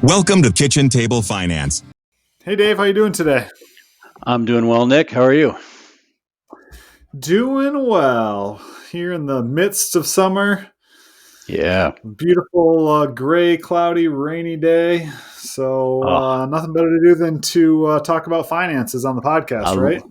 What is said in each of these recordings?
Welcome to Kitchen Table Finance. Hey Dave, how you doing today? I'm doing well, Nick. How are you? Doing well. Here in the midst of summer. Yeah. Beautiful, gray, cloudy, rainy day. So nothing better to do than to talk about finances on the podcast, right?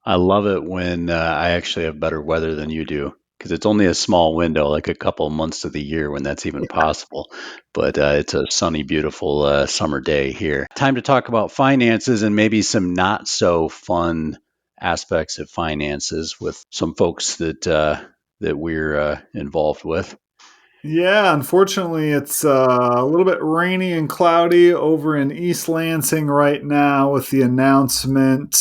I love it when I actually have better weather than you do, because it's only a small window, like a couple of months of the year when that's even possible. But it's a sunny, beautiful summer day here. Time to talk about finances and maybe some not so fun aspects of finances with some folks that we're involved with. Yeah, unfortunately, it's a little bit rainy and cloudy over in East Lansing right now with the announcement,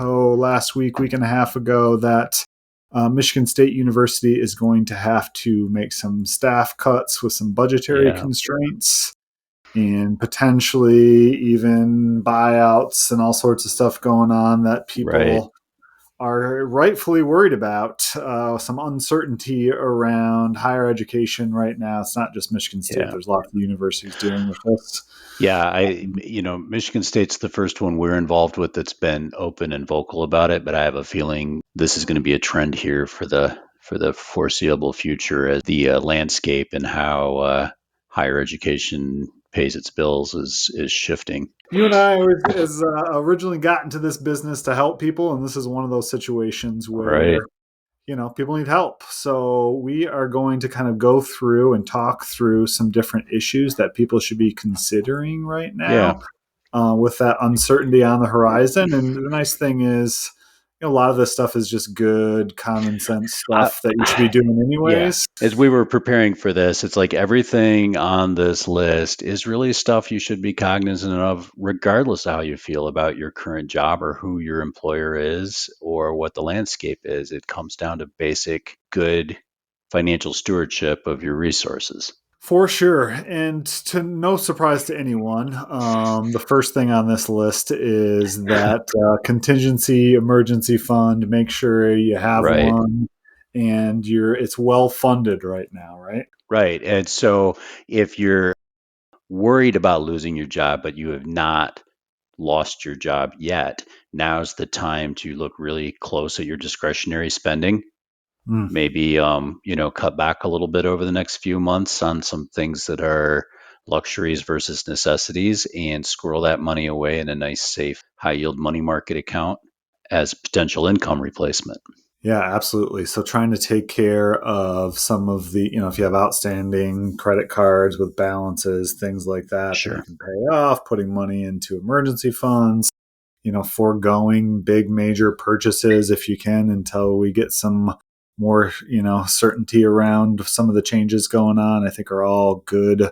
last week and a half ago, that Michigan State University is going to have to make some staff cuts with some budgetary Yeah. constraints and potentially even buyouts and all sorts of stuff going on that Right. people are rightfully worried about. Some uncertainty around higher education right now. It's not just Michigan State. Yeah. There's lots of universities dealing with this. Yeah, Michigan State's the first one we're involved with that's been open and vocal about it, but I have a feeling this is going to be a trend here for the foreseeable future as the landscape and how higher education pays its bills is shifting. You and I originally got into this business to help people, and this is one of those situations Right. where people need help. So we are going to kind of go through and talk through some different issues that people should be considering right Yeah. now, with that uncertainty on the horizon. And the nice thing is, a lot of this stuff is just good, common sense I, stuff that you should be doing Yeah. anyways. As we were preparing for this, it's like everything on this list is really stuff you should be cognizant of, regardless of how you feel about your current job or who your employer is or what the landscape is. It comes down to basic, good financial stewardship of your resources. For sure. And to no surprise to anyone, the first thing on this list is that contingency emergency fund. Make sure you have Right. one and it's well funded right now, right? Right. And so if you're worried about losing your job, but you have not lost your job yet, now's the time to look really close at your discretionary spending. Mm. Maybe cut back a little bit over the next few months on some things that are luxuries versus necessities and squirrel that money away in a nice safe high yield money market account as potential income replacement. Yeah, absolutely. So trying to take care of some of the, if you have outstanding credit cards with balances, things like that you Sure. can pay off, putting money into emergency funds, foregoing big major purchases if you can until we get some more, certainty around some of the changes going on, I think are all good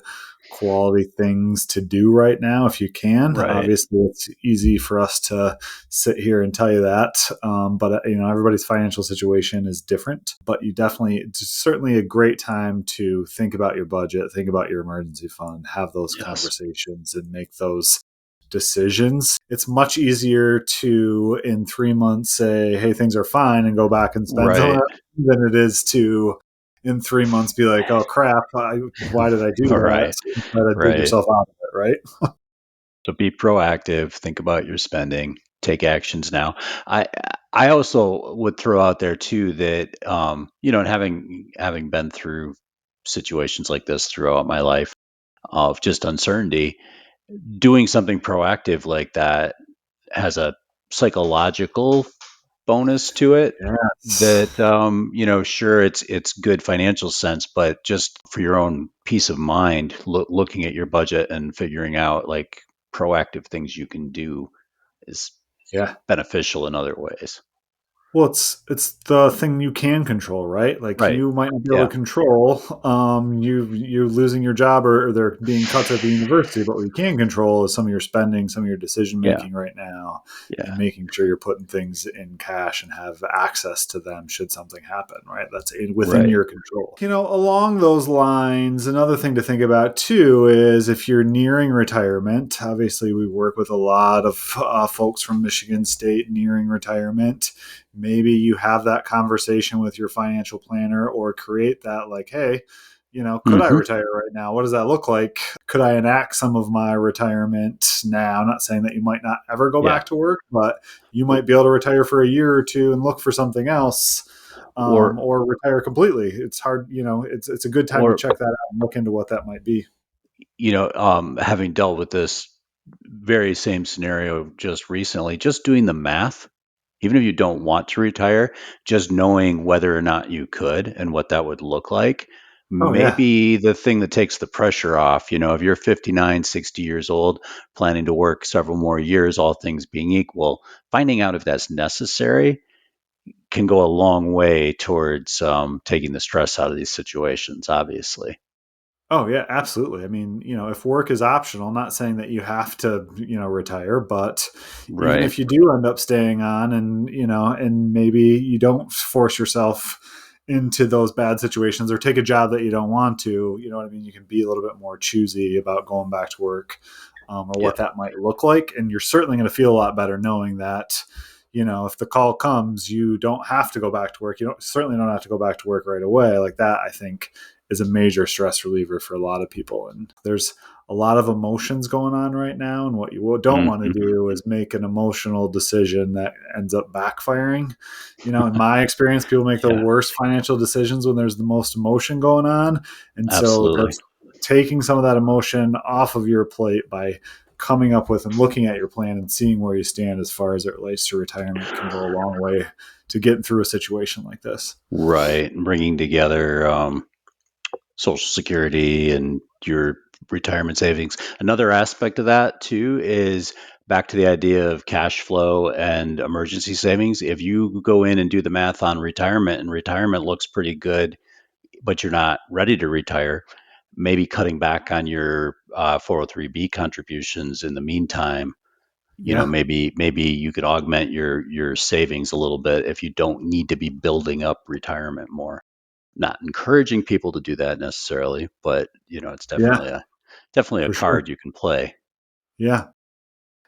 quality things to do right now if you can. Right. Obviously, it's easy for us to sit here and tell you that, but everybody's financial situation is different. But it's certainly a great time to think about your budget, think about your emergency fund, have those Yes. conversations, and make those decisions. It's much easier to, in 3 months, say, hey, things are fine and go back and spend some of Right. it than it is to, in 3 months, be like, oh crap, why did I do All that? right. Try to dig Right. yourself out of it, right? So be proactive, think about your spending, take actions now. I I also would throw out there too that and having been through situations like this throughout my life of just uncertainty, doing something proactive like that has a psychological bonus to it Yes. that sure, it's good financial sense, but just for your own peace of mind, looking at your budget and figuring out like proactive things you can do is Yeah. beneficial in other ways. Well, it's the thing you can control, right? Like Right. you might not be able Yeah. to control you losing your job or there being cuts at the university, but what you can control is some of your spending, some of your decision Yeah. making right now, and Yeah. making sure you're putting things in cash and have access to them should something happen, right? That's within Right. your control. Along those lines, another thing to think about too is if you're nearing retirement. Obviously, we work with a lot of folks from Michigan State nearing retirement. Maybe you have that conversation with your financial planner or create that, like, hey, could I Hmm. retire right now? What does that look like? could I enact some of my retirement now? I'm not saying that you might not ever go Yeah. back to work, but you might be able to retire for a year or two and look for something else, Or or retire completely. It's hard, it's a good time to or check that out and look into what that might be. having dealt with this very same scenario just recently, just doing the math, even if you don't want to retire, just knowing whether or not you could and what that would look like, Oh yeah. maybe the thing that takes the pressure off. If you're 59, 60 years old, planning to work several more years, all things being equal, finding out if that's necessary can go a long way towards taking the stress out of these situations, obviously. Oh yeah, absolutely. I mean, if work is optional, I'm not saying that you have to, retire, but even Right. if you do end up staying on and maybe you don't force yourself into those bad situations or take a job that you don't want to, you know what I mean? You can be a little bit more choosy about going back to work, or Yeah. what that might look like. And you're certainly going to feel a lot better knowing that, if the call comes, you don't have to go back to work. You certainly don't have to go back to work right away. Like that, I think, is a major stress reliever for a lot of people. And there's a lot of emotions going on right now. And what you don't want to Mhm. do is make an emotional decision that ends up backfiring. In my experience, people make the Yeah, worst financial decisions when there's the most emotion going on. And so absolutely. that's taking some of that emotion off of your plate by coming up with and looking at your plan and seeing where you stand as far as it relates to retirement can go a long way to getting through a situation like this. Right. And bringing together Social Security and your retirement savings. Another aspect of that, too, is back to the idea of cash flow and emergency savings. If you go in and do the math on retirement and retirement looks pretty good, but you're not ready to retire, maybe cutting back on your 403b contributions in the meantime. Yeah. Maybe you could augment your savings a little bit if you don't need to be building up retirement more. Not encouraging people to do that necessarily, but it's Yeah, definitely a for sure. card you can play. Yeah.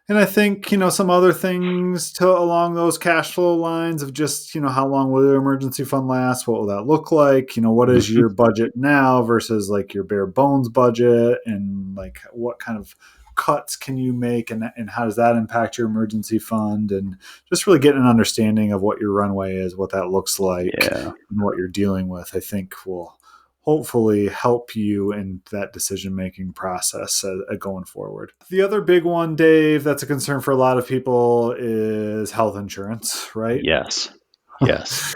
And I think, some other things to along those cash flow lines of just, how long will the emergency fund last? What will that look like? What is Mhm. your budget now versus like your bare bones budget? And like what kind of cuts can you make and how does that impact your emergency fund? And just really getting an understanding of what your runway is, what that looks like, Yeah. and what you're dealing with, I think will hopefully help you in that decision making process going forward. The other big one, Dave, that's a concern for a lot of people is health insurance, right? Yes. Yes.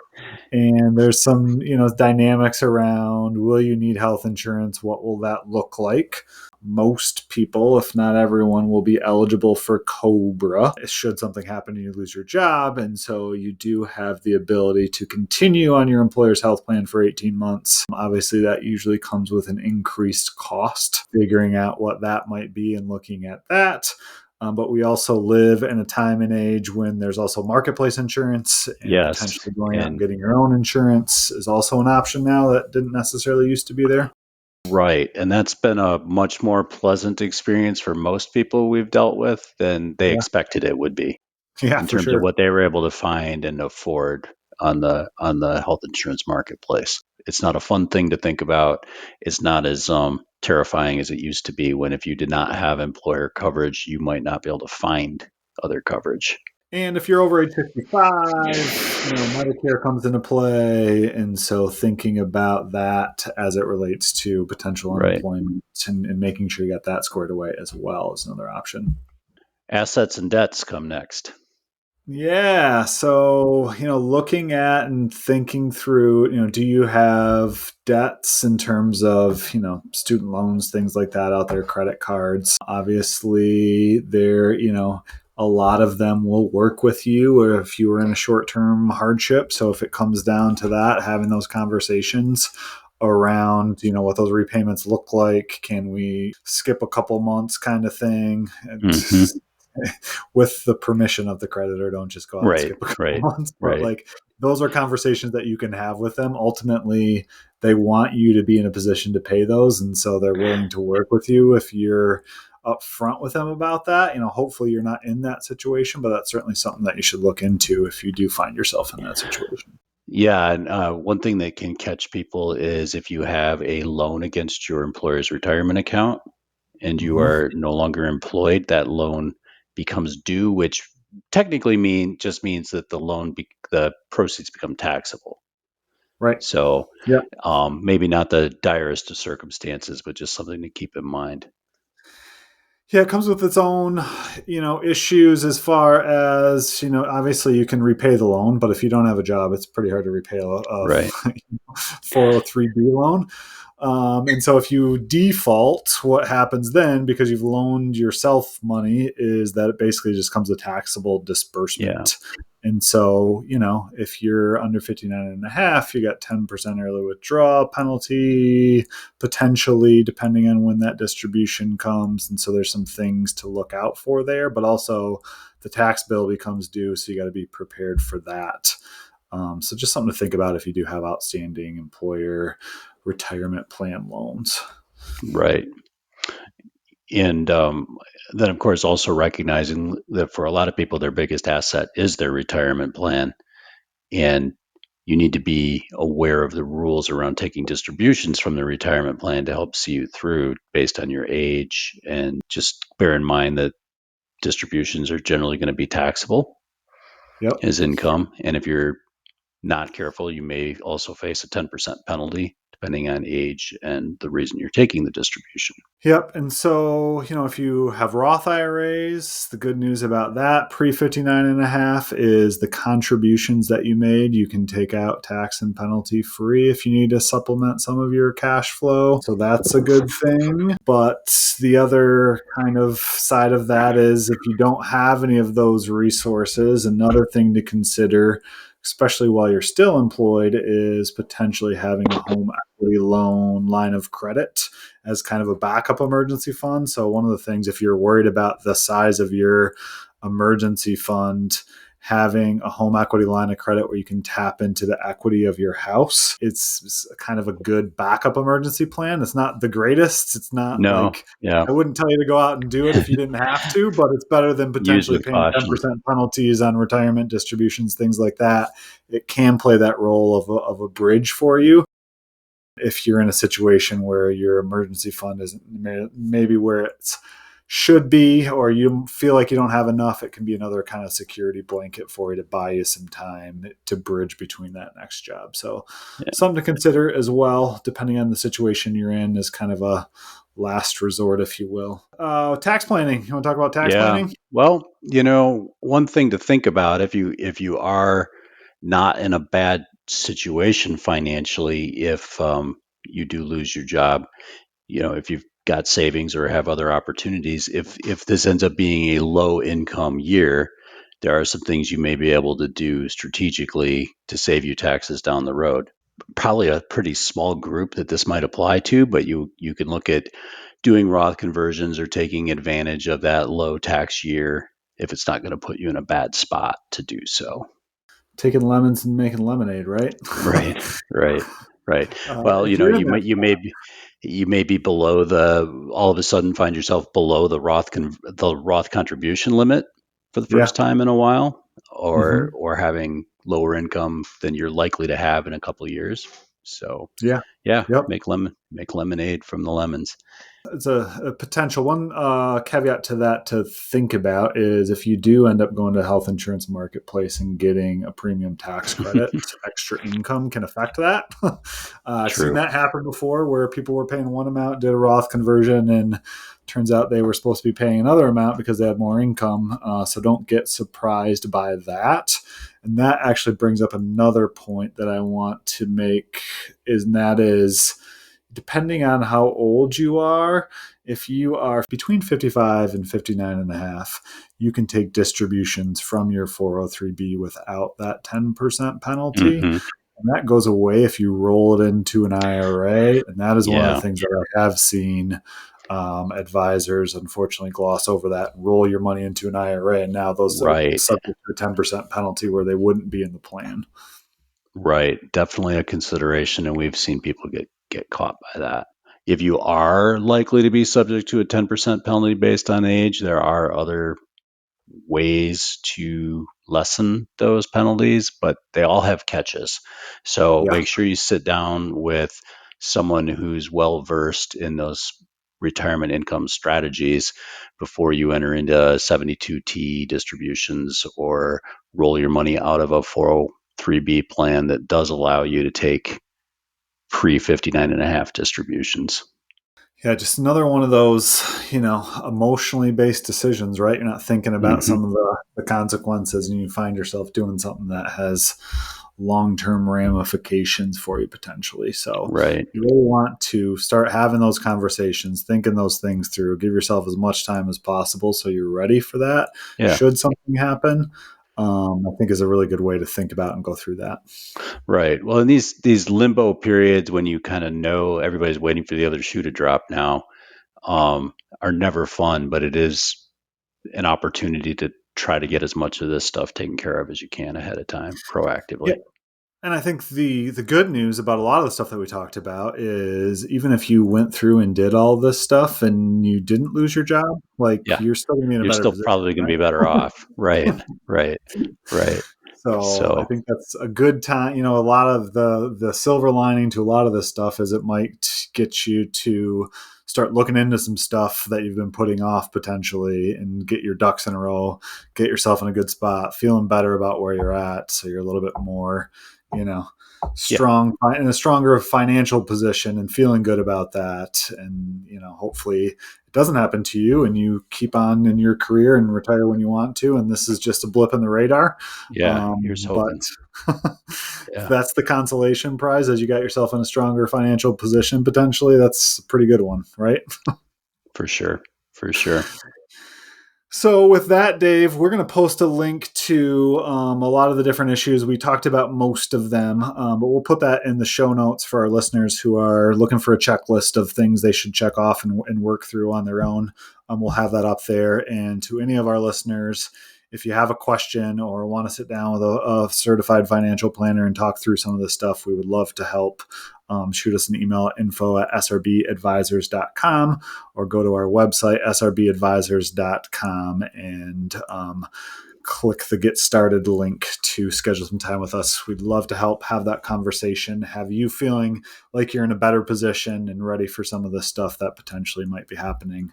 And there's some, dynamics around will you need health insurance? What will that look like? Most people, if not everyone, will be eligible for COBRA should something happen and you lose your job. And so you do have the ability to continue on your employer's health plan for 18 months. Obviously, that usually comes with an increased cost, figuring out what that might be and looking at that. But we also live in a time and age when there's also marketplace insurance, and Yes. potentially going out and And getting your own insurance is also an option now that didn't necessarily used to be there. right. And that's been a much more pleasant experience for most people we've dealt with than they Yeah. expected it would be, Yeah, in for terms of sure. what they were able to find and afford on the health insurance marketplace. It's not a fun thing to think about. It's not as terrifying as it used to be when if you did not have employer coverage, you might not be able to find other coverage. And if you're over age 55, Medicare comes into play. And so thinking about that as it relates to potential Right. unemployment and making sure you got that squared away as well is another option. Assets and debts come next. Yeah. So, looking at and thinking through, do you have debts in terms of, student loans, things like that out there, credit cards? Obviously, a lot of them will work with you or if you were in a short term hardship. So, if it comes down to that, having those conversations around, what those repayments look like, can we skip a couple months kind of thing? And Hmm. with the permission of the creditor. Don't just go out and Right. skip a couple Right. months. But Right. like those are conversations that you can have with them. Ultimately, they want you to be in a position to pay those. And so they're willing to work with you if you're upfront with them about that. Hopefully you're not in that situation, but that's certainly something that you should look into if you do find yourself in that situation. Yeah, and one thing that can catch people is if you have a loan against your employer's retirement account and you Hmm. are no longer employed, that loan becomes due, which technically just means that the proceeds become taxable. Right. So Yeah. maybe not the direst of circumstances, but just something to keep in mind. Yeah, it comes with its own, issues as far as, obviously you can repay the loan, but if you don't have a job, it's pretty hard to repay a Right. 403B loan. And so if you default, what happens then, because you've loaned yourself money, is that it basically just comes a taxable Yeah. disbursement. And so, if you're under 59 and a half, you got 10% early withdrawal penalty, potentially, depending on when that distribution comes. And so there's some things to look out for there, but also the tax bill becomes due. So you got to be prepared for that. So just something to think about if you do have outstanding employer retirement plan loans. Right. And then, of course, also recognizing that for a lot of people, their biggest asset is their retirement plan. And you need to be aware of the rules around taking distributions from the retirement plan to help see you through based on your age. And just bear in mind that distributions are generally going to be taxable Yep. as income. And if you're not careful, you may also face a 10% penalty depending on age and the reason you're taking the distribution. Yep. And so, if you have Roth IRAs, the good news about that pre 59 and a half is the contributions that you made, you can take out tax and penalty free if you need to supplement some of your cash flow. So that's a good thing. But the other kind of side of that is if you don't have any of those resources, another thing to consider, especially while you're still employed, is potentially having a home equity loan line of credit as kind of a backup emergency fund. So one of the things, if you're worried about the size of your emergency fund, having a home equity line of credit where you can tap into the equity of your house, it's kind of a good backup emergency plan. It's not the greatest. It's not No, like, yeah, I wouldn't tell you to go out and do it if you didn't have to, but it's better than use potentially with paying caution. 10% penalties on retirement distributions, things like that. It can play that role of a bridge for you if you're in a situation where your emergency fund isn't maybe where it should be, or you feel like you don't have enough. It can be another kind of security blanket for you to buy you some time to bridge between that next job. So Yeah. something to consider as well, depending on the situation you're in, is kind of a last resort, if you will. Tax planning. You want to talk about tax Yeah. planning? Well, one thing to think about if you are not in a bad situation financially, if you do lose your job, if you've got savings or have other opportunities, if this ends up being a low income year, there are some things you may be able to do strategically to save you taxes down the road. Probably a pretty small group that this might apply to, but you can look at doing Roth conversions or taking advantage of that low tax year if it's not going to put you in a bad spot to do so. Taking lemons and making lemonade, right? Right, right, right. Well, If you're in that you may be below all of a sudden find yourself below the Roth contribution limit for the yeah. first time in a while, or Hmm. or having lower income than you're likely to have in a couple of years. So, Yeah. yeah, Yep. make lemonade from the lemons. It's a potential one. Caveat to that to think about is if you do end up going to health insurance marketplace and getting a premium tax credit, extra income can affect that. I've seen True. that happen before where people were paying one amount, did a Roth conversion, and turns out they were supposed to be paying another amount because they had more income. So don't get surprised by that. And that actually brings up another point that I want to make, and that is, depending on how old you are, if you are between 55 and 59 and a half, you can take distributions from your 403B without that 10% penalty. Hmm. And that goes away if you roll it into an IRA. And that is one of the Yeah. things that I have seen advisors unfortunately gloss over that and roll your money into an IRA. And now those are Right. subject to a 10% penalty where they wouldn't be in the plan. Right. Definitely a consideration, and we've seen people get caught by that. If you are likely to be subject to a 10% penalty based on age, there are other ways to lessen those penalties, but they all have catches. So Yeah. make sure you sit down with someone who's well versed in those retirement income strategies before you enter into 72T distributions or roll your money out of a 403B plan that does allow you to take pre-59 and a half distributions. Yeah, just another one of those, emotionally based decisions, right? You're not thinking about Mm-hmm. some of the consequences, and you find yourself doing something that has long term ramifications for you potentially. So Right. you really want to start having those conversations, thinking those things through, give yourself as much time as possible so you're ready for that. Yeah. Should something happen, I think is a really good way to think about and go through that. Right. Well, in these limbo periods when you kind of know everybody's waiting for the other shoe to drop now, are never fun, but it is an opportunity to try to get as much of this stuff taken care of as you can ahead of time, proactively. Yeah. And I think the good news about a lot of the stuff that we talked about is even if you went through and did all this stuff and you didn't lose your job, like Yeah. you're still going to be in a You're better still position, probably going to right? be better off. Right. Right. Right. So I So, think that's a good time. A lot of the silver lining to a lot of this stuff is it might get you to start looking into some stuff that you've been putting off potentially and get your ducks in a row, get yourself in a good spot, feeling better about where you're at. So you're a little bit more, yeah. strong in a stronger financial position and feeling good about that. And, hopefully it doesn't happen to you and you keep on in your career and retire when you want to. And this is just a blip in the radar. Yeah. Here's hoping. But if Yeah. that's the consolation prize as you got yourself in a stronger financial position, potentially that's a pretty good one, right? For sure. For sure. So with that, Dave, we're going to post a link to a lot of the different issues. We talked about most of them, but we'll put that in the show notes for our listeners who are looking for a checklist of things they should check off and work through on their own. We'll have that up there. And to any of our listeners, if you have a question or want to sit down with a certified financial planner and talk through some of this stuff, we would love to help. Shoot us an email at info@srbadvisors.com or go to our website, srbadvisors.com, and click the Get Started link to schedule some time with us. We'd love to help have that conversation, have you feeling like you're in a better position and ready for some of the stuff that potentially might be happening.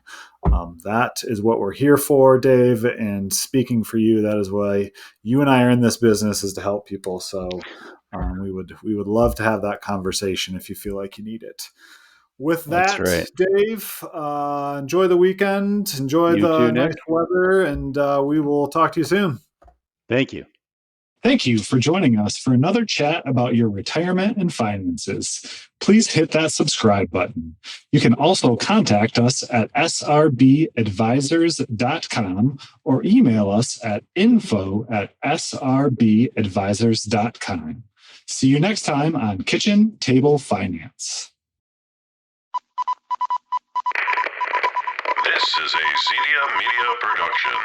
That is what we're here for, Dave. And speaking for you, that is why you and I are in this business, is to help people. So we would love to have that conversation if you feel like you need it. With That's that, right. Dave, enjoy the weekend, enjoy You the too, Nick. nice weather, and we will talk to you soon. Thank you. Thank you for joining us for another chat about your retirement and finances. Please hit that subscribe button. You can also contact us at srbadvisors.com or email us at info@srbadvisors.com. See you next time on Kitchen Table Finance. This is a Zedia Media production.